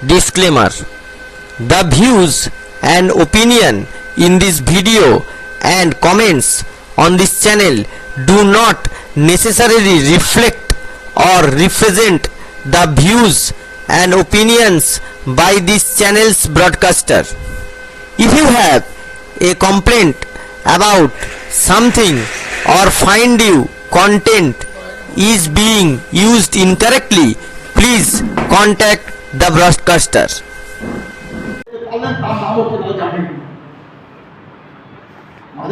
Disclaimer: the views and opinion in this video and comments on this channel do not necessarily reflect or represent the views and opinions by this channel's broadcaster. If you have a complaint about something or find you content is being used incorrectly, please contact the broadcaster.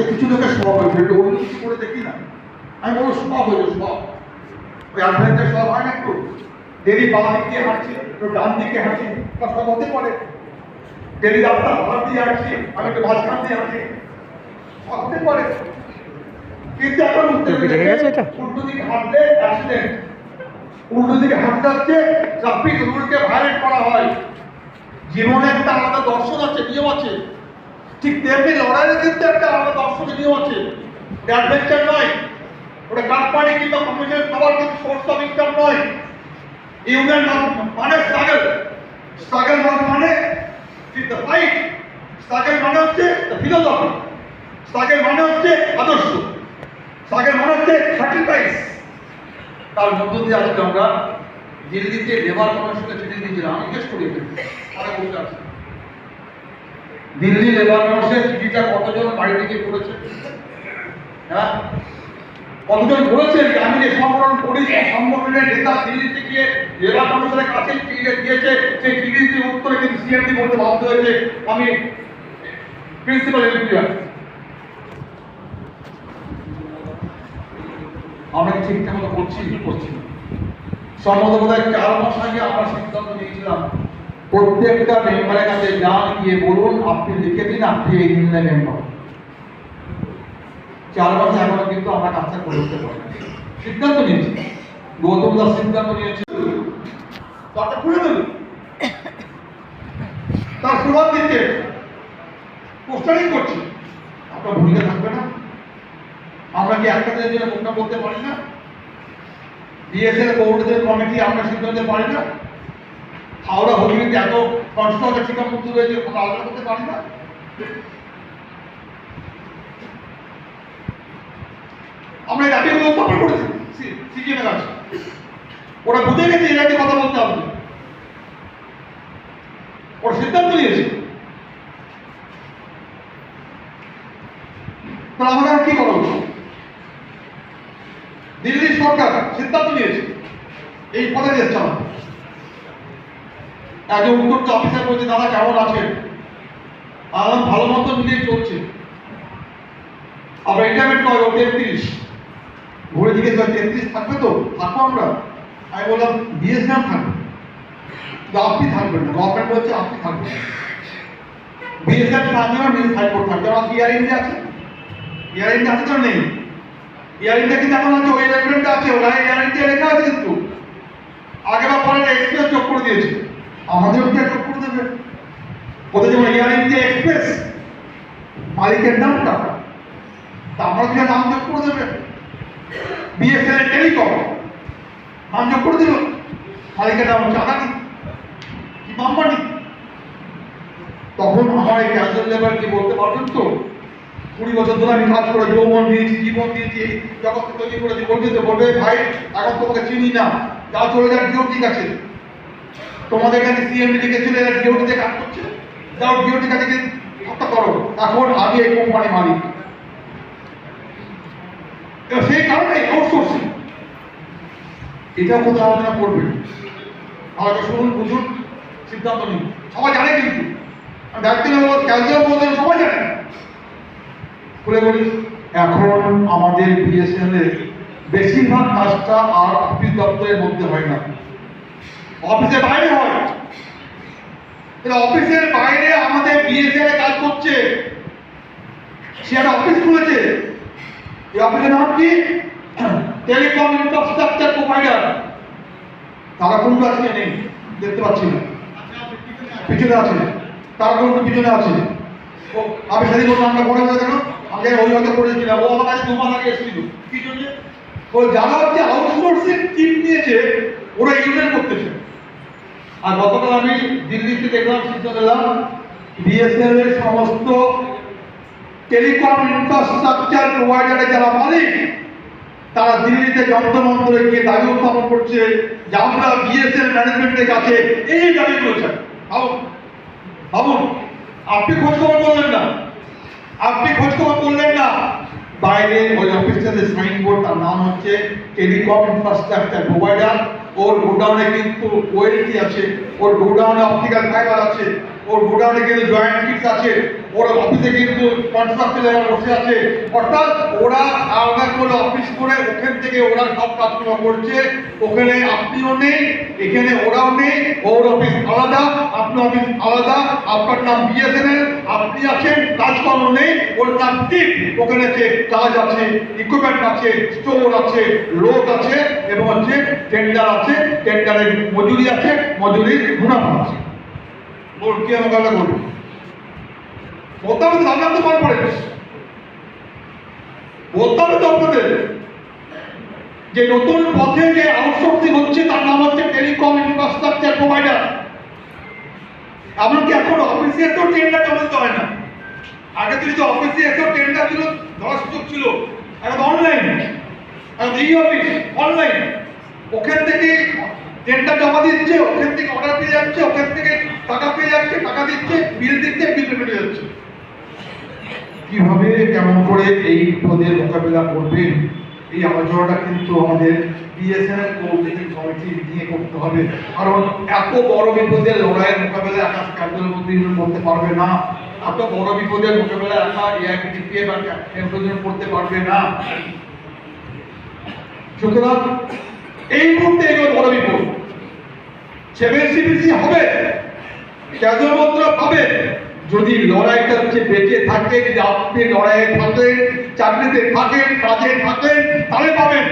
কিছু লোকের সব হয়েছে অন্য কিছু করে দেখি না, আমি বলবো সব হয়েছে, সব ওই অ্যাডভেঞ্চার সব হয় না, একটু ডেলি বাঁ দিক দিয়ে হাঁটছি, একটু ডান দিকে হাঁটছি, সব হতে পারে। ডেলি রাস্তা ভাড়া দিয়ে হাঁটছি, আমি একটু মাঝখান দিয়ে হাঁটছি, সব হতে পারে। কিন্তু এখন উল্টো দিকে হাঁটলে অ্যাক্সিডেন্ট, উল্টো দিকে হাঁটতে হচ্ছে ট্রাফিক রুলকে ভায়োলেট করা হয়। জীবনে একটা আলাদা দর্শন আছে, নিয়ম আছে, ঠিক তেমনি লড়াইয়ের কিন্তু একটা আলাদা দর্শনের নিয়ম আছে। অ্যাডভেঞ্চার নয়, ওটা কাটপানি কিংবা কমিশন খাবার কিন্তু সোর্স অফ ইনকাম নয়। ইউনিয়ন মানে স্ট্রাগল, স্ট্রাগল মানে দ্য ফাইট, স্ট্রাগল মানে হচ্ছে দ্য ফিলোসফি, স্ট্রাগল মানে হচ্ছে আদর্শ, স্ট্রাগল মানে হচ্ছে স্যাক্রিফাইস। তার মধ্য দিয়ে আজকে আমরা দিল্লিতে লেবার কমিশনকে চিঠি দিয়েছিলাম, আমি জিজ্ঞেস করি অনেক বসে আছে দিল্লি লেবার কমিশনের চিঠিটা কতজন বাড়ি থেকে পড়েছে? হ্যাঁ, কতজন বলেছেন আমি যে সংগঠন করি সংগঠনের নেতা দিল্লিতে গিয়ে লেবার কমিশনের কাছে চিঠি দিয়েছে, সেই চিঠির উত্তরে কিন্তু সিএমডি বলতে বাধ্য হয়েছে আমি প্রিন্সিপাল এমপ্লয়ার। আমরা ঠিকঠাক মতো করছি না। সম্ভবত বোধহয় 4 মাস আগে আমরা সিদ্ধান্ত নিয়েছিলাম প্রত্যেকটা মেম্বারের কাছে যান, গিয়ে বলুন আপনি লিখে দিন আপনি এই ইউনিয়নের মেম্বার। 4 মাসে এখনো কিন্তু আমরা কাজটা করে উঠতে পারি না। সিদ্ধান্ত নিয়েছি, গৌতম দাস সিদ্ধান্ত নিয়েছে, তারটা খুলে দেবে, তার সুবাদ দিচ্ছে, পোস্টারিং করছে। আপনার ভূমিকা থাকবে না? আমরা কি একটা দিনের জন্য মুখটা বলতে পারি না? বিএসএল কৌরদের কমিটি আমরা সিদ্ধান্ত পারি না? হাওড়া হুগলিতে এত কনস্ট্রাকশন শিক্ষা মুক্তি রয়েছে, কোনো আলোচনা করতে পারি না? আমরা এই দাবিগুলো উত্থাপন করেছি সিকিমের কাছে, ওরা বুঝে গেছে এটাকে কথা বলতে হবে, ওরা সিদ্ধান্ত নিয়েছে। তাহলে আমরা কি করা উচিত? দিল্লি সরকার সিদ্ধান্ত নিয়েছে এই পদে যাচ্ছে না। একজন উত্তরটা অফিসার বলছে দাদা কেমন আছেন? আমার ভালো মতো মিলিয়ে চলছে। আবার রিটায়ারমেন্ট নয়, ও 33। ঘুরে জিজ্ঞেস করে 33 থাকবে তো? থাকবো আমরা। আমি বললাম বিএসএম থাকবে, আপনি থাকবেন না। গভর্নমেন্ট বলছে আপনি থাকবেন, বিএসএম থাকবে না, নিজে সাইড থাকবে। আমার ইয়ার ইন্ডিয়া আছে, ইয়ার ইন্ডিয়া আছে তো নেই? ইয়ার ইন্ডিয়া কিন্তু এখন আছে, ওই রেফারেন্সটা আছে, ওরা ইয়ার ইন্ডিয়া লেখা আছে কিন্তু আগে বা পরে এক্সপ্রেস যোগ করে দিয়েছে, আমাদের ওটা যোগ করে দেবে। কোথায় যেমন ইয়ার ইন্ডিয়া এক্সপ্রেস মালিকের নাম টাকা, তা আমরা কি নাম যোগ করে দেবে? বিএসএন টেলিকম নাম যোগ করে দিল, মালিকের নাম হচ্ছে আদানি কি আম্বানি। তখন আমার এই ক্যান্সার লেবার কি বলতে পারবেন তো? 20 বছর ধরে আমি কাজ করে যৌবন দিয়েছি, জীবন দিয়েছি, জগৎকে তৈরি করেছি, বলবে তো বলবে ভাই এখন তোমাকে চিনি না, যা চলে যাক ডিও ঠিক আছে। তোমাদের কাছে সিএমডি লিখেছিল এরা ডিওটিতে কাজ করছে, যাও ডিওটি কাছে হত্যা করো। এখন আমি এই কোম্পানি মালিক, সেই কারণে আউটসোর্সিং এটা কোথাও আলোচনা করবেন, আমাকে শুনুন, বুঝুন, সিদ্ধান্ত নিন। সবাই জানে কিন্তু দায়িত্ব ক্যালসিয়াম বলতেন সবাই জানে। খুলে বলি, এখন আমাদের বিএসএন এর বেশিরভাগ কাজটা আর অফিস দপ্তরের মধ্যে হয় না, অফিসের বাইরে হয়। অফিসের বাইরে আমাদের বিএসএন কাজ করছে, সে একটা অফিস খুলেছে। এই অফিসের নাম কি? Telecom infrastructure provider. তারা কিন্তু আজকে নেই, দেখতে পাচ্ছি না, পিছনে আছে, তারা কিন্তু পিছনে আছে। ও আমি সেদিন বললাম আমরা পরে কেন আমাকে অভিযোগ করেছিলাম, ও আমার কাছে 2 মাস আগে এসেছিল। কি জন্য? ও যারা হচ্ছে আউটসোর্সিং টিম নিয়েছে, ওরা ইউনিয়ন করতেছে। আর গতকাল আমি দিল্লিতে দেখলাম, সিদ্ধান্ত নিলাম বিএসএনএল এর সমস্ত টেলিকম ইনফ্রাস্ট্রাকচার প্রোভাইডারের যারা মালিক, তারা দিল্লিতে যন্ত্রমন্ত্রে গিয়ে দাবি উত্থাপন করছে যে আমরা বিএসএনএল ম্যানেজমেন্টের কাছে এই দাবি করেছেন। ভাবুন, আপনি খোঁজখবর করলেন না, বাইরে ওই অফিসটাতে সাইনবোর্ড, তার নাম হচ্ছে টেলিকম ইনফ্রাস্ট্রাকচার প্রোভাইডার। ওর গোডাউনে কিন্তু ওয়েলটি আছে, ওর গোডাউনে অপটিক্যাল ফাইবার আছে, ওর গোডাউনে কিন্তু জয়েন্ট কিটস আছে, ওর অফিসে কিন্তু কনস্ট্রাকশন লেবার বসে আছে। অর্থাৎ ওরা আলাদা করে অফিস করে ওখান থেকে ওরা সব কাজকর্ম করছে। ওখানে আপনিও নেই, এখানে ওরাও নেই। ওর অফিস আলাদা, আপনার অফিস আলাদা। আপনার নাম বিএসএনএল, আপনি আছেন, কাজকর্ম নেই। ওর নাম টিপ, ওখানে আছে কাজ আছে, ইকুইপমেন্ট আছে, স্টোর আছে, লোক আছে, এবং হচ্ছে টেন্ডার আছে, টেন্ডারের মজুরি আছে, মজুরির মুনাফা আছে। ওর কি মোকাবিলা করবে? বলতে হবে তো, আপনার তো কনফারেন্স বলতে হবে তো আপনাদের যে নতুন পথে যে আউটসোর্সিং হচ্ছে তার নাম হচ্ছে টেলিকম ইনফ্রাস্ট্রাকচার প্রোভাইডার। এমনকি এখন অফিসে তো টেন্ডার জমা দিতে হয় না। আগে তো যে অফিসে এত টেন্ডার ছিল, ধরার সুযোগ ছিল, এখন অনলাইন, এই অফিস অনলাইন, ওখান থেকে টেন্ডার জমা দিচ্ছে, ওখান থেকে অর্ডার পেয়ে যাচ্ছে, ওখান থেকে টাকা পেয়ে যাচ্ছে, টাকা দিচ্ছে, বিল দিচ্ছে, বিল পেমেন্ট হয়ে যাচ্ছে। কিভাবে কেমন করে এই বিপদের মোকাবিলা করবেন, এই আলোচনাটা কিন্তু আমাদের বিএসএনএল কোঅর্ডিনেটিং কমিটি নিয়ে করতে হবে। কারণ এত বড় বিপদের লড়াইয়ের মোকাবিলা একা কার্যের মধ্যে করতে পারবে না। এত বড় বিপদের মোকাবিলা একা এআইপিটিপিএ বা ক্যাম্পেইন করতে পারবে না। সুতরাং এই মুহূর্তে এগুলো বড় বিপদ। 7CBC হবে, কেবলমাত্র পাবে যদি লড়াইটা হচ্ছে বেঁচে থাকে, যদি আপনি লড়াইয়ে থাকেন, চাকরিতে থাকেন, কাজে থাকেন, তাহলে পাবেন।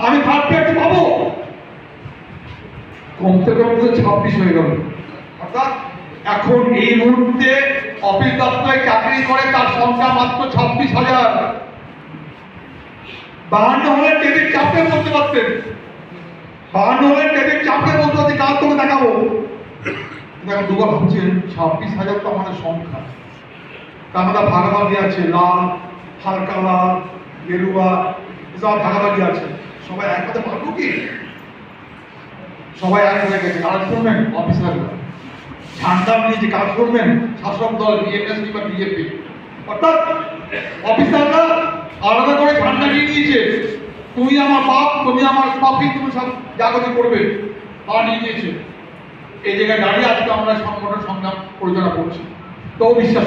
আমি থার্ড পাবো, কমতে কমতে 26 হয়ে গেল। অর্থাৎ এখন এই মুহূর্তে অফিস দপ্তরে চাকরি করে তার সংখ্যা মাত্র 26,000। 52 হলে টেবিল চাপে বলতে পারতেন, 52 হলে টেবিল চাপে বলতে পারতেন, কার তোকে দেখাবো। দেখো দুবার ভাবছেন 26,000 তো আমাদের সংখ্যা, তার মধ্যে ভাগাভাগি আছে, লাল, হালকা লাল, গেরুয়া, সব ভাগাভাগি আছে। সবাই একসাথে পারবো কি? সবাই এক হয়ে গেছে, কাজ করবেন অফিসাররা, ঝান্ডা নিয়ে যে কাজ করবেন শাসক দল বিএনপি বা বিজেপি। অর্থাৎ অফিসাররা আলাদা করে ঝান্ডা নিয়ে নিয়েছে, তুমি আমার বাপ, তুমি আমার পাপি, তুমি সব জাগতি করবে, তা নিয়ে নিয়েছে। এই জায়গায় দাঁড়িয়ে আজকে আমরা সংগঠন সংগ্রাম পরিচালনা করছি। তবু বিশ্বাস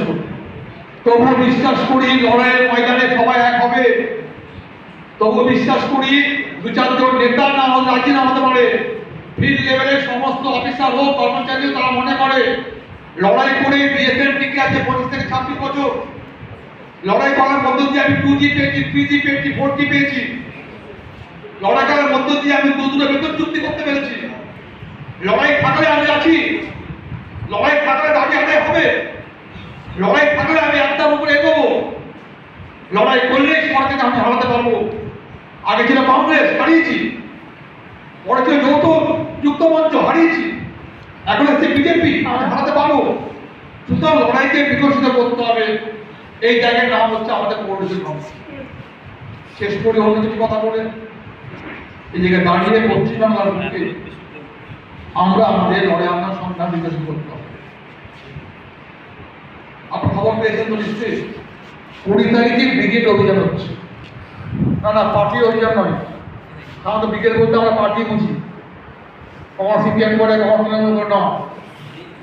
করি লড়াইয়ের ময়দানে সবাই এক হবে। তবু বিশ্বাস করি 2-4 জন নেতা না হলে রাজি না হতে পারে। ফিল্ড লেভেলের সমস্ত অফিসার হোক, কর্মচারী, তারা মনে করে লড়াই করে বিএসএনএল টিকে আছে 25 থেকে 26 বছর। লড়াই করার মধ্য দিয়ে আমি 2G পেয়েছি, 3G পেয়েছি, 4G পেয়েছি। লড়াই করার মধ্য দিয়ে আমি দুটো বেতন চুক্তি করতে পেরেছি। লড়াই থাকলে আমি আছি, লড়াই থাকলে দাবি আদায় হবে, লড়াই থাকলে আমি একটার উপরে এগোবো। লড়াই করলেই সরকারকে আমি হারাতে পারবো। আগে ছিল কংগ্রেস, হারিয়েছি। পরে ছিল যৌথ যুক্তমঞ্চ, হারিয়েছি। এখন হচ্ছে বিজেপি, আমি হারাতে পারবো। সুতরাং লড়াইকে বিকশিত করতে হবে। এই জায়গার নাম হচ্ছে আমাদের পরিবেশের ধ্বংস। শেষ করে অন্য কিছু কথা বলে এই জায়গায় দাঁড়িয়ে পশ্চিমবাংলার বুকে আমরা আমাদের লড়াই আপনার সংখ্যা বিকশিত করতে হবে। আপনার খবর পেয়েছেন তো নিশ্চয়ই, 20 তারিখে ব্রিগেড অভিযান হচ্ছে। না পার্টি অভিযান নয়, কারণ তো ব্রিগেড বলতে আমরা পার্টি বুঝি, কখনো সিপিএম করে, কখনো না।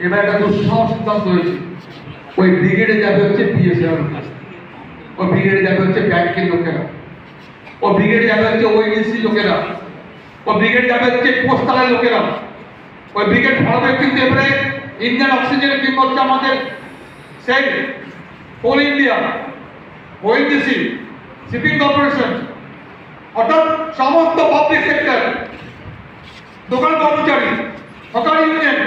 এবার একটা দুঃসাহস সিদ্ধান্ত হয়েছে, ওই ব্রিগেডে যাবে হচ্ছে বিএসএনএল, ওই ব্রিগেডে যাবে হচ্ছে ব্যাংকের লোকেরা, ওই ব্রিগেডে যাবে হচ্ছে ওএনজিসি লোকেরা, ওই ব্রিগেড যাবে হচ্ছে পোস্টালের লোকেরা। ওই ব্রিগেড ভারতে কিন্তু এবারে ইন্ডিয়ান অক্সিজেনের কিংবা হচ্ছে আমাদের সেই কোল ইন্ডিয়া, ওএনজিসি, শিপিং কর্পোরেশন, অর্থাৎ সমস্ত পাবলিক সেক্টর, দোকান কর্মচারী, হকার ইউনিয়ন,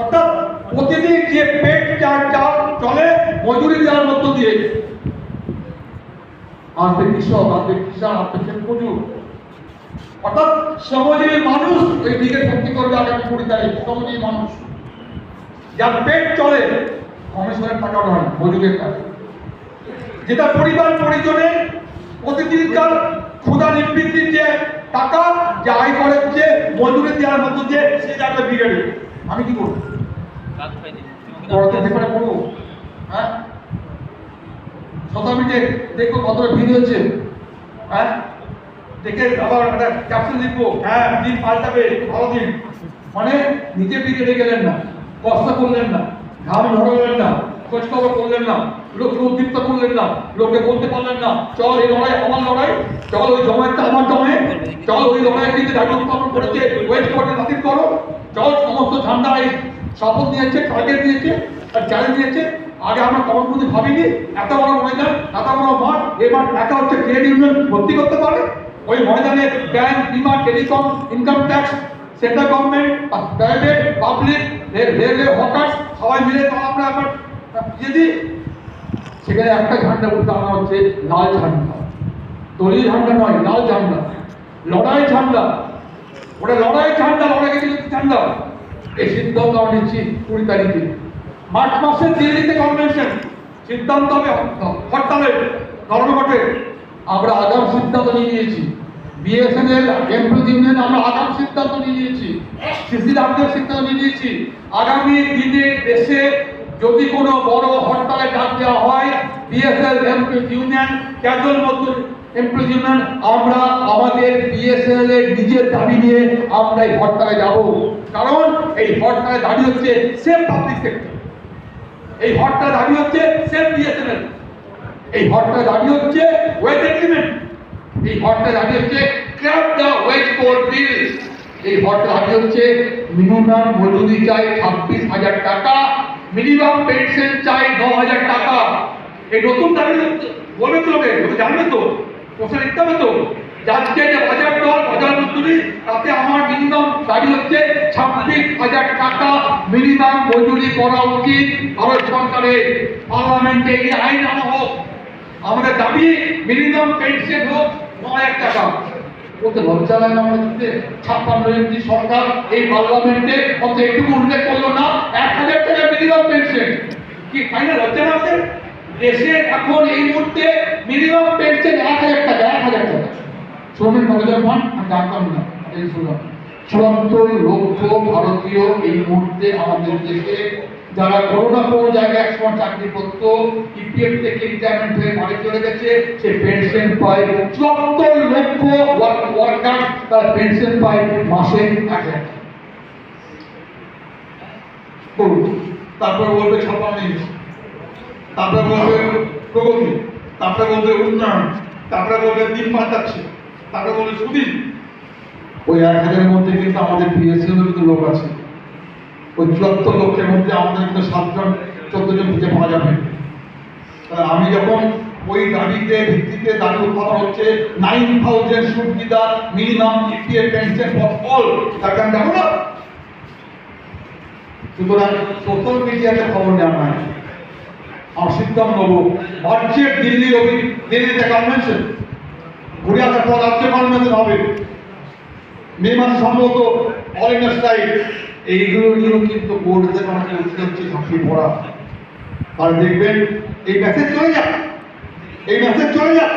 অর্থাৎ প্রতিদিন যে পেট চাল চলে মজুরি দেওয়ার মধ্য দিয়ে আসবে কৃষক, আসবে কিষাণ, আসবে ক্ষেত মজুর। অর্থাৎ শ্রমজীবী মানুষ এই ব্রিগেড ভর্তি করবে আগামী 20 তারিখ। শ্রমজীবী মানুষ যার পেট চলে, কমিশনের টাকা নয়, মজুরের টাকা, যেটা পরিবার পরিজনের প্রতিদিনকার ক্ষুধা নিবৃত্তির যে টাকা যে আয় করেন যে মজুরি দেওয়ার মধ্য দিয়ে সে যাবে ব্রিগেডে। আমি কি করবো? করবো হ্যাঁ, শতামিটে দেখবো কতটা ভিড় হয়েছে, হ্যাঁ দেখে আবার একটা ক্যাপশন লিখবো, হ্যাঁ দিন পাল্টাবে, ভালো দিন। মানে নিজে ব্রিগেডে গেলেন না, কষ্ট করলেন না, ঘাম ঝরালেন না, খোঁজ খবর করলেন না, লোককে উদ্দীপ্ত করলেন না, লোককে বলতে পারলেন না চল এই লড়াই আমার লড়াই, চল ওই জমায়েতটা আমার জমায়েত, চল ওই লড়াই কিন্তু দাবি উত্থাপন করেছে ওয়েট করতে বাতিল করো, চল সমস্ত ঝান্ডা এই শপথ নিয়েছে, টার্গেট দিয়েছে আর চ্যালেঞ্জ দিয়েছে। আগে আমরা কখন কোনো ভাবিনি এত বড় ময়দান, এত বড় মাঠ, এই মাঠ একা হচ্ছে ট্রেড ইউনিয়ন ভর্তি করতে পারে। ওই ময়দানে ব্যাংক, বিমা, telecom, income tax, central government, private, public, railway, hawkers সবাই মিলে তো আমরা এখন যদি সেখানে একটা ঝান্ডা উঠতে আনা হচ্ছে লাল ঝান্ডা, দলীয় ঝান্ডা নয়, লাল ঝান্ডা, লড়াই ঝান্ডা। ওটা লড়াই ঝান্ডা, লড়াই ঝান্ডা। এই সিদ্ধান্ত আমরা নিচ্ছি 20 তারিখে। মার্চ মাসের দিল্লিতে কনভেনশন, সিদ্ধান্ত হবে হরতালের ধর্মঘটে। আমরা আগাম সিদ্ধান্ত নিয়ে নিয়েছি, বিএসএনএল এমপ্লয়িজ ইউনিয়ন আমরা আগাম সিদ্ধান্ত নিয়ে নিয়েছি, সিসিডব্লিউ সিদ্ধান্ত নিয়ে নিয়েছি। আগামী দিনে দেশে যদি কোনো বড় হরতালে ডাক দেওয়া হয়, বিএসএনএল এমপ্লয়িজ ইউনিয়ন, ক্যাজুয়াল মজদুর এমপ্লয়িজ ইউনিয়ন, আমরা আমাদের বিএসএনএল এর নিজের দাবি নিয়ে আমরা এই হরতালে যাব। কারণ এই হরতালে দাবি হচ্ছে সেফ পাবলিক সেক্টর, এই হরতালে দাবি হচ্ছে সেফ বিএসএনএল, এই হরতালে দাবি হচ্ছে ওয়েজ এগ্রিমেন্ট, এই হরতালে দাবি হচ্ছে ক্র্যাপ দ্য ওয়েজ কোড বিল, এই হরতালে দাবি হচ্ছে মিনিমাম মজুরি চাই 26,000 টাকা, মিনিমাম পেনশন চাই 9,000 টাকা। এই নতুন দাবি বলবে তো লোকে, জানবে তো, প্রশ্ন লিখতে হবে তো, যাচ্ছে যে বাজার দর, বাজার মজুরি, তাতে আমার মিনিমাম দাবি হচ্ছে 26,000 টাকা মিনিমাম মজুরি করা উচিত। ভারত সরকারের পার্লামেন্টে এই আইন আনা হোক। আমাদের দাবি মিনিমাম পেনশন হোক 9,000 টাকা। বলতে লজ্জা লাগে না আমাদের? 56 এমপি সরকার এই পার্লামেন্টে অত একটু উল্লেখ করলো না 1,000 টাকা মিনিমাম পেনশন। কি তাই না? লজ্জা না আমাদের? দেশে এখন এই মুহূর্তে মিনিমাম পেনশন 1,000 টাকা, 1,000 টাকা। শ্রমিক মজুর মান আমি জানতাম না, এই শুনলাম 74 লক্ষ ভারতীয় এই মুহূর্তে আমাদের দেশে যারা কোনো জায়গায় একসময় চাকরি করতো, ইপিএফ থেকে রিটায়ারমেন্ট হয়ে বাড়ি চলে গেছে, সে পেনশন পায়। 74 লক্ষ ওয়ার্কার তার পেনশন পায় মাসে 1,000। তারপর বলবে ছাপানি, তারপরে বলবে প্রগতি, তারপরে বলবে উন্নয়ন, তারপরে বলবে দিন পাল্টাচ্ছে, তারপরে বলবে সুদিন। ওই 1,000-এর মধ্যে কিন্তু আমাদের বিএসএনএল কিন্তু লোক আছে। ওই 74 লক্ষের মধ্যে আমাদের কিন্তু 7জন 14 জন খুঁজে পাওয়া যাবে। আমি যখন ওই দাবিতে ভিত্তিতে দাবি উত্থাপন হচ্ছে 9,000 should be the minimum EPF pension for all, তার কারণ দেখো না। সুতরাং সোশ্যাল মিডিয়াতে খবর নেওয়া হয়, আমার সিদ্ধান্ত নেবো বাজেট দিল্লিতে কনভেনশন, ঘুরে আসার পর রাজ্য কনভেনশন হবে, মে মাসে সম্ভবত অল ইন্ডিয়া স্ট্রাইক। এইগুলো নিয়েও কিন্তু বোর্ডে আমাকে উঠতে হচ্ছে ঝাঁপিয়ে পড়া। আর দেখবেন এই মেসেজ চলে যাক, এই মেসেজ চলে যাক।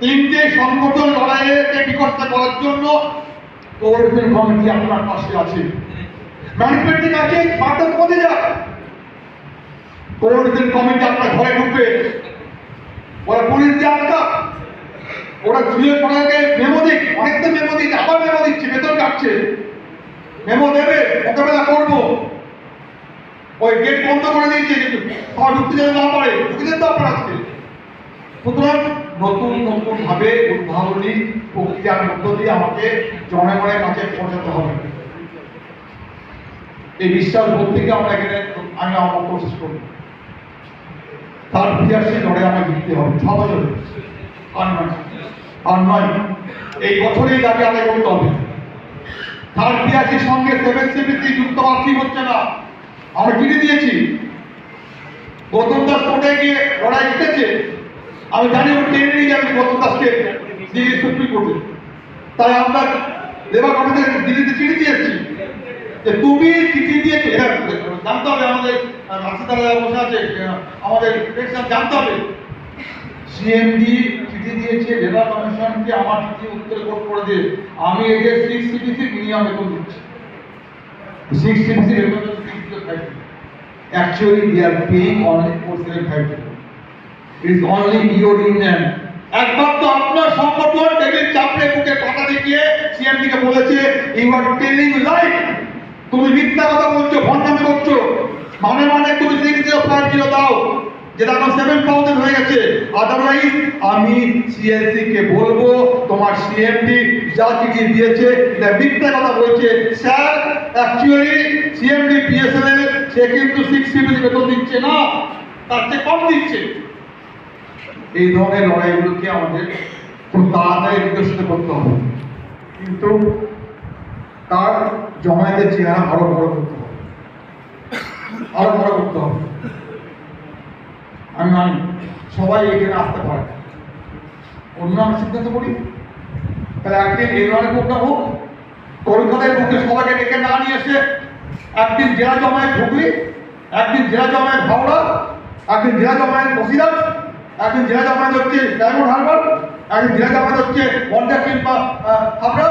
3টে সংগঠন লড়াইকে বিকশিত করার জন্য কোঅর্ডিনেশন কমিটি আপনার পাশে আছে, ম্যানেজমেন্টের কাছে বার্তা পৌঁছে যাক। কোঅর্ডিনেশন কমিটি আপনার ঘরে ঢুকবে, ওরা পুলিশ দিয়ে আটকা, ওরা ঝুলিয়ে পড়াকে মেমো দিক, অনেকটা মেমো দিচ্ছে, আবার মেমো দিচ্ছে, বেতন কাটছে, মেমো দেবে, মোকাবেলা করবো। ওই গেট বন্ধ করে দিয়েছে, সবাই ঢুকতে যেতে না পারে, ঢুকে যেতে আপনার আজকে। সুতরাং নতুন নতুন ভাবে উদ্ভাবনী প্রক্রিয়ার মধ্য দিয়ে আমাকে জনগণের কাছে পৌঁছাতে হবে। এই বিশ্বাস থেকে আমরা এখানে আমি আমার বক্তব্য শেষ করব। তার ইতিহাসে লড়াই আমাকে জিততে হবে 6 বছরে, আর নয় এই বছরেই দাবি আদায় করতে হবে। তার ইতিহাসের সঙ্গে 773 যুক্ত হওয়ার কি হচ্ছে না। আমরা চিঠি দিয়েছি, গৌতম দাস কোর্টে গিয়ে লড়াই জিতেছে। আমি জানি ও টেনে নিয়ে যাবে গৌতম দাসকে দিল্লি সুপ্রিম কোর্টে। তাই আমরা লেবার কমিটিতে দিল্লিতে চিঠি দিয়েছি যে তুমি চিঠি দিয়েছো, এটা জানতে হবে, আমাদের রাস্তায় বসে আছে আমাদের জানতে হবে। সিএমডি চিঠি দিয়েছে লেবার কমিশনকে, আমার চিঠি উত্তরে কোট করে দিয়ে আমি এদের 6 CPC মিনিমাম বেতন দিচ্ছি। 6 CPC বেতন হচ্ছে 605। Actually they are paying only 475. It is only your union. একবার তো আপনার সংগঠন টেবিল চাপড়ে বুকে কথা দেখিয়ে সিএমডি কে বলেছে ইউ আর টেলিং লাইট, তুমি মিথ্যা কথা বলছো, ভণ্ডামি করছো, মানে তুমি 6050 দাও, যেটা এখন 7000 হয়ে গেছে। আদারওয়াইজ আমি সিএলসি কে বলবো তোমার সিএমডি যা চিঠি দিয়েছে এটা মিথ্যা কথা বলছে। স্যার অ্যাকচুয়ালি সিএমডি পিএসএল সে কিন্তু 6 বেতন দিচ্ছে না, তার চেয়ে কম দিচ্ছে। এই ধরনের লড়াইগুলোকে আমাদের খুব তাড়াতাড়ি বিকশিত করতে হবে, কিন্তু তার জমায়েতের চেহারা আরো বড় করতে হবে, আরো বড় করতে হবে। আমি মানি সবাই এখানে আসতে পারে, অন্য আমরা সিদ্ধান্ত করি। তাহলে একদিন এই ধরনের প্রোগ্রাম হোক, কলকাতায় মধ্যে সবাইকে ডেকে না নিয়ে এসে একদিন জেলা জমায়েত হুগলি, একদিন জেলা জমায়েত হাওড়া, একদিন জেলা জমায়েত বসিরহাট, একদিন জেলা জামায়াত হচ্ছে ডায়মন্ড হারবার, একদিন জেলা জামায়াত হচ্ছে বন্ডাকিল বা হাবড়া।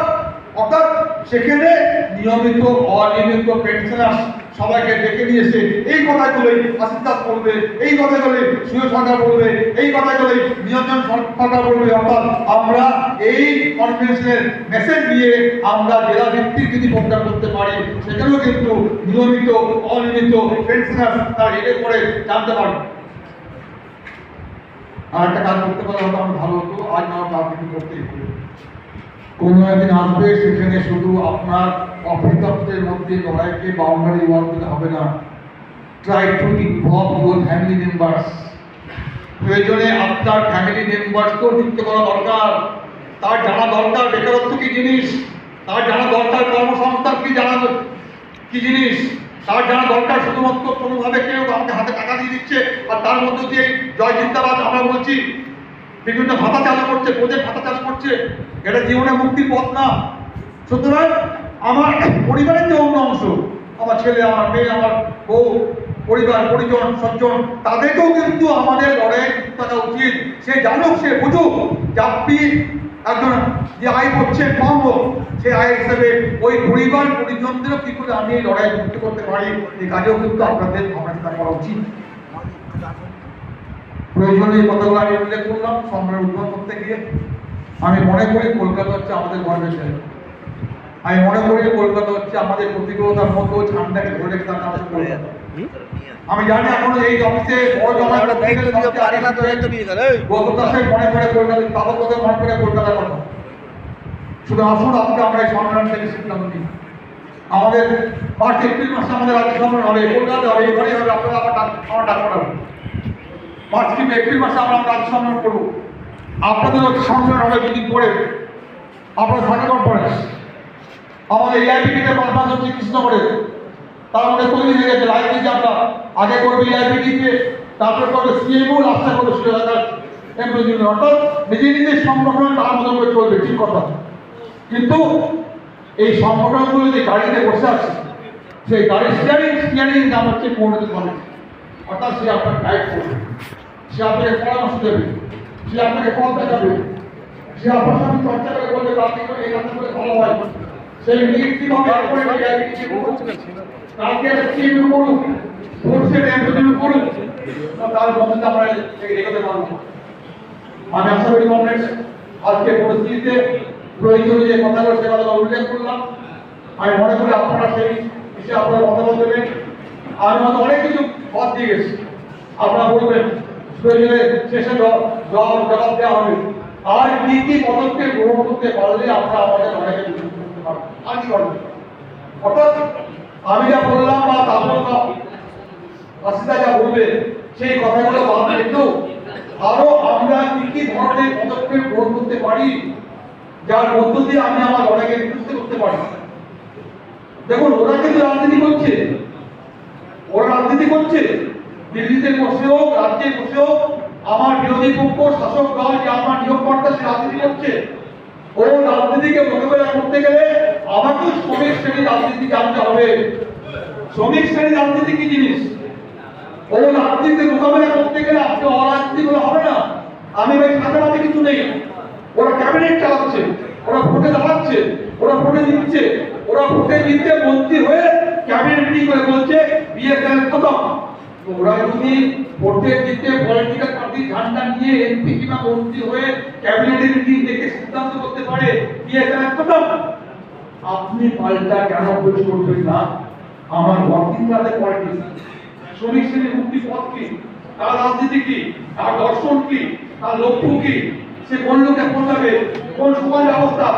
অর্থাৎ সেখানে নিয়মিত অনিয়মিত পেনশনার সবাইকে ডেকে নিয়ে এসে এই কথাগুলোই আসিফ দাস বলবে, এই কথাগুলোই সুয় সরকার বলবে, এই কথাগুলোই নিরঞ্জন সরকার বলবে। অর্থাৎ আমরা এই কনফারেন্সের মেসেজ দিয়ে আমরা জেলা ভিত্তিক যদি প্রোগ্রাম করতে পারি, সেখানেও কিন্তু নিয়মিত অনিয়মিত পেনশনার তার হেডে করে জানতে পারবে। আর একটা কাজ করতে পারলে হয়তো আমার ভালো হতো, আজ না রাজনীতি করতেই হবে। কোনো একদিন আসবে সেখানে শুধু আপনার অফিসারদের মধ্যে লড়াইকে বাউন্ডারি ওয়াল দিতে হবে না। Try to involve your family members. প্রয়োজনে আপনার ফ্যামিলি মেম্বার্সকেও যুক্ত করা দরকার। তার জানা দরকার বেকারত্ব কি জিনিস, তার জানা দরকার কর্মসংস্থান কি জিনিস, তার জানা দরকার শুধুমাত্র কোনোভাবে কেউ আমাকে হাতে টাকা দিয়ে দিচ্ছে আর তার মধ্যে দিয়ে জয় জিন্দাবাদ আমরা বলছি, বিভিন্ন ভাতা চালু করছে, প্রজেক্ট ভাতা চালু করছে, এটা জীবনে মুক্তির পথ না। সুতরাং আমার পরিবারের যে অন্য অংশ, আমার ছেলে, আমার মেয়ে, আমার বউ, পরিবার পরিজন সজ্জন, তাদেরকেও কিন্তু আমাদের লড়াইয়ে যুক্ত থাকা উচিত। সে জানুক, সে বুঝুক যে আপনি একজন যে আয় করছেন কম হোক, সে আয় হিসেবে ওই পরিবার পরিজনদেরও কি করে আমি এই লড়াই যুক্ত করতে পারি, এই কাজেও কিন্তু আপনাদের ভাবনা করা উচিত। প্রয়োজনে এই কথাগুলো আমি উল্লেখ করলাম সম্মেলন উদ্বোধন করতে গিয়ে। আমি মনে করি কলকাতা হচ্ছে আমাদের গর্বের জায়গা। আমি মনে করি কলকাতা হচ্ছে আমাদের প্রতিকূলতার মতো ঠান্ডাকে ধরে রেখে তার নামে কলকাতা। আমি জানি এখন এই অফিসে বড় জমা গত মাসে মনে করে কলকাতা, তাদের কথা মনে করে কলকাতার কথা। শুধু আসুন আজকে আমরা এই সম্মেলন থেকে সিদ্ধান্ত নিই। আমাদের 5 এপ্রিল মাসে আমাদের রাজ্য সম্মেলন হবে, কলকাতা হবে, এবারে হবে, আপনারা আমার ডাক পাঠাবো। 5 এপ্রিল মাসে আমরা রাজ্য সম্মেলন করবো। আপনাদের সম্মেলন হবে দুদিন পরে, আপনার থাকা কনফারেন্স। আমাদের এআইপিটিতে কনফারেন্স হচ্ছে কৃষ্ণগড়ে, তার মধ্যে তৈরি হয়ে গেছে লাইব্রেরি, আমরা আগে করবে এআইপিটিতে, তারপরে করবে সিএমও, লাস্টে করবে সুযোগাকার এমপ্লয়ি। অর্থাৎ নিজের সংগঠন তার মতো করে চলবে, ঠিক কথা। কিন্তু এই সংগঠনগুলো যে গাড়িতে বসে আছে, সেই গাড়ির স্টিয়ারিং নাম হচ্ছে কোঅর্ডিনেশন কমিটি। অর্থাৎ সে আপনার গাইড করবে, সে আপনাকে পরামর্শ দেবে, সে আপনাকে পথ দেখাবে, সে আপনার সাথে চর্চা করে বলবে আপনি এই কাজ করে ভালো হয়। সেই নীতিভাবে কালকে সিএম করুক, ফোর্সের এমপ্লয়ি করুক, তার মধ্যে আমরা এগোতে পারবো। আমি আশা করি কংগ্রেস আজকে পরিস্থিতিতে প্রয়োজনীয় যে কথাগুলো সে কথা উল্লেখ করলাম। আমি মনে করি আপনারা সেই বিষয়ে আপনারা কথা বলবেন। আমি হয়তো অনেক কিছু পথ দিয়ে গেছি, আপনারা বলবেন, প্রয়োজনে শেষে জবাব দেওয়া হবে। আর কি কি পদক্ষেপ গ্রহণ করতে পারলে আমরা আমাদের অনেকে করতে পারবো, আর কি করবো। অর্থাৎ আমি যা বললাম বা তারপর আসিদা যা বলবে সেই কথাগুলো বাদ রেখেও আরো আমরা কি কি ধরনের পদক্ষেপ গ্রহণ করতে পারি, যার মধ্য দিয়ে আমি আমার লড়াইকে বিকশিত করতে পারি। দেখুন, ওরা কিন্তু রাজনীতি করছে, দিল্লিতে বসেও, রাজ্যে বসেও আমার বিরোধী পক্ষ, শাসক দল যে আমার নিয়োগকর্তা, সে রাজনীতি করছে। ও রাজনীতিকে মোকাবেলা করতে গেলে আমাকেও শ্রমিক শ্রেণী রাজনীতি জানতে হবে। শ্রমিক শ্রেণী রাজনীতি কি জিনিস? ও রাজনীতিকে মোকাবেলা করতে গেলে আপনি অরাজনীতি বলে হবে না। আমি ভাই সাথে কিছু নেই। ওরা ক্যাবিনেট চালাচ্ছে, ওরা ভোটে দাঁড়াচ্ছে, ওরা ভোটে দিচ্ছে, ওরা ভোটে দিতে মন্ত্রী হয়ে ক্যাবিনেট মিটিং করে বলছে বিএসএন খতম। ওরা যদি ভোটে দিতে পলিটিক্যাল পার্টি ঝান্ডা নিয়ে এমপি কিংবা মন্ত্রী হয়ে ক্যাবিনেটের মিটিং ডেকে সিদ্ধান্ত করতে পারে বিএসএন খতম, আপনি পাল্টা কেন বলে করবেন না? আমার ওয়ার্কিং ক্লাসের পলিটিক্স, শ্রমিক শ্রেণীর মুক্তি পথ কি, তার রাজনীতি কি, তার দর্শন কি, তার লক্ষ্য কি, সে কোন লোকে পৌঁছাবে, কোন সমাজ ব্যবস্থা,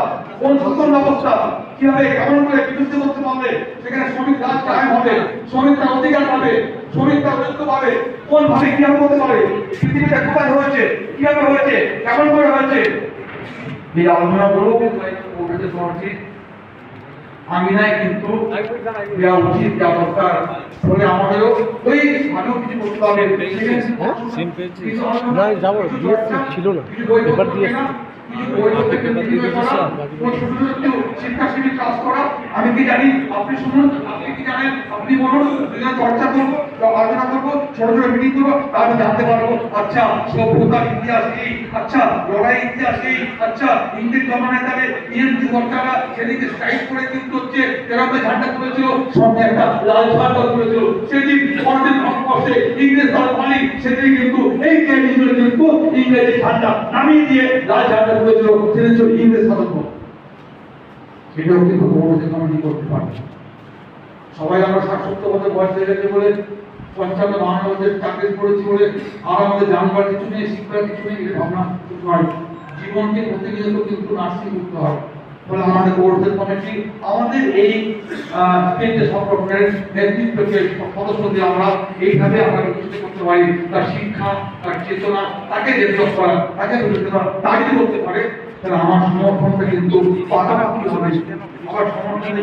কোন শাসন ব্যবস্থা কিভাবে কেমন করে বিরুদ্ধে করতে পারবে, সেখানে শ্রমিক রাজ কায়েম হবে, শ্রমিকরা অধিকার পাবে, শ্রমিকরা ঐক্য পাবে, কোন ভাবে কিভাবে করতে পারে, পৃথিবীতে কোথায় হয়েছে, কিভাবে হয়েছে, কেমন করে হয়েছে, এই আলোচনাগুলো আমি নাই কিন্তু দেওয়া উচিত, দেওয়া দরকার। ফলে আমাদেরও ওই ভালো কিছু করতে হবে। ছিল না, এবার দিয়েছি। আমি কি জানি, আপনি শুনুন, আপনি কি জানেন, আপনি বলুন, চর্চা করবো, আলোচনা করবো, ছোট ছোট মিটিং করবো, তাহলে জানতে পারবো আচ্ছা সভ্যতার ইতিহাস এই, আচ্ছা লড়াই ইতিহাস এই, আচ্ছা ইংরেজ জমানায় তাহলে ইংরেজ সরকাররা সেদিকে স্ট্রাইক করে কিন্তু হচ্ছে তেরোতে ঝান্ডা তুলেছিল, সঙ্গে একটা লাল ঝান্ডা তুলেছিল, সেদিন পরদিন ভারতবর্ষে ইংরেজ দল মালিক সেদিন কিন্তু এই ক্যান্ডিডেট কিন্তু ইংরেজি ঝান্ডা নামিয়ে দিয়ে লাল ঝান্ডা তুলেছিল, সেদিন ছিল ইংরেজ স্বাতন্ত্র। সেটাও কিন্তু কংগ্রেস কমিটি করতে পারে। সবাই আমরা 60-70 বছর বয়স হয়ে গেছে বলে 55-52 বছর চাকরি করেছি বলে আর আমাদের জানবার কিছু নেই, শিক্ষার কিছু নেই, এটা ভাবনা ঠিক নয়। জীবনকে প্রতিনিয়ত কিন্তু নার্সিং করতে হয়। ফলে আমাদের কংগ্রেস কমিটি আমাদের এই কেন্দ্রের সব রকমের নেতৃত্বকে সদস্য দিয়ে আমরা এইভাবে আমরা বিকশিত করতে পারি। তার শিক্ষা, তার চেতনা, তাকে ডেভেলপ করা, তাকে বিকশিত করা, তাই করতে পারে। তাহলে আমার সমর্থনটা কিন্তু পাকাপাকি হবে। আমার সমর্থনে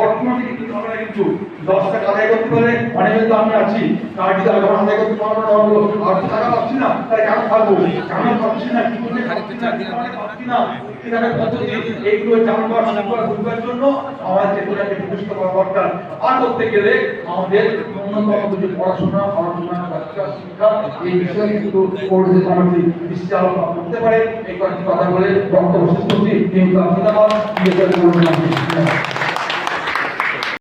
অর্থনৈতিক কিছু হবে না, কিন্তু 10 টাকা আদায় করতে পারলে অনেক তো আমি আছি, তার যদি যখন আদায় করতে পারবো না, হলো আর টাকা পাচ্ছি না, তাই কেন থাকবো, কেন পাচ্ছি না, কি করতে পারছি না, কিভাবে পদ্ধতি, এইগুলো জানবার বুঝবার জন্য আমার চেতনাকে বিকশিত করা দরকার। আর করতে গেলে আমাদের ন্যূনতম কিছু পড়াশোনা, বাচ্চা শিক্ষা, এই বিষয়ে কিন্তু কংগ্রেস কমিটি দৃষ্টি আলোচনা করতে পারে। এই কয়েকটি কথা বলে বক্তব্য শেষ করছি। কিন্তু